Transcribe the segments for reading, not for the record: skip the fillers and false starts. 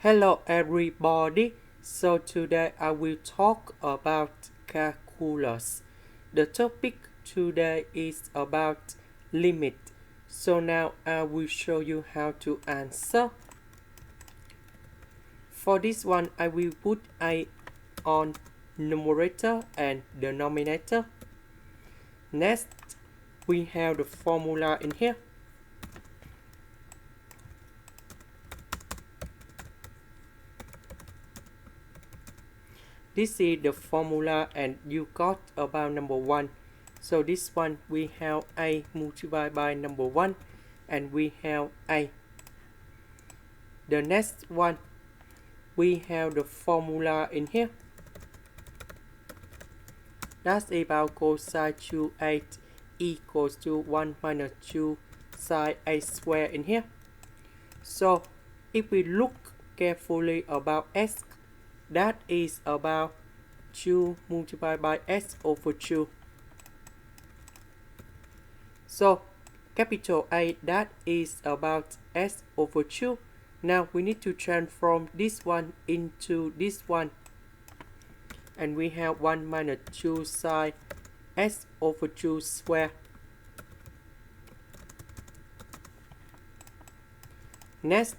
Hello everybody. So today I will talk about calculus. The topic today is about limit. So now I will show you how to answer. For this one I will put a on numerator and denominator. Next we have the formula in here. This is the formula and you got about number 1. So this one we have a multiplied by number 1 and we have a. The next one we have the formula in here. That's about cosine 2a equals to 1 minus 2 sine a square in here. So if we look carefully about s, that is about 2 multiplied by s over 2. So capital A, that is about s over 2. Now we need to transform this one into this one. And we have 1 minus 2 sine s over 2 square. Next,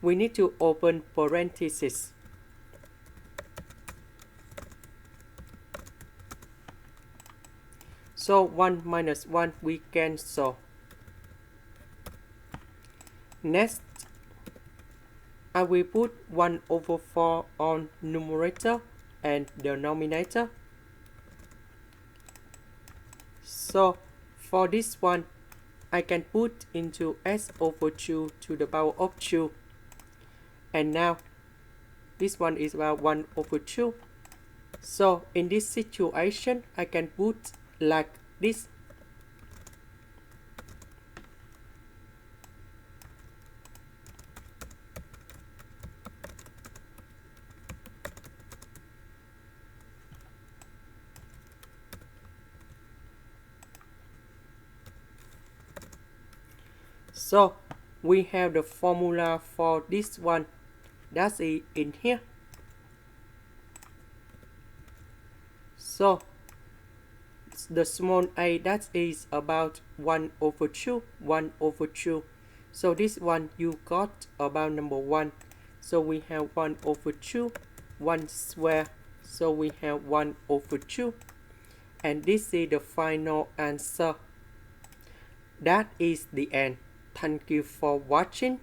we need to open parentheses. So 1 minus 1 we cancel. Next, I will put 1 over 4 on numerator and denominator. So for this one, I can put into s over 2 to the power of 2. And now, this one is about 1 over 2. So in this situation, I can put like this. So we have the formula for this one. That's it in here. So the small a, that is about 1 over 2, 1 over 2. So this one you got about number 1. So we have 1 over 2, 1 square. So we have 1 over 2. And this is the final answer. That is the end. Thank you for watching.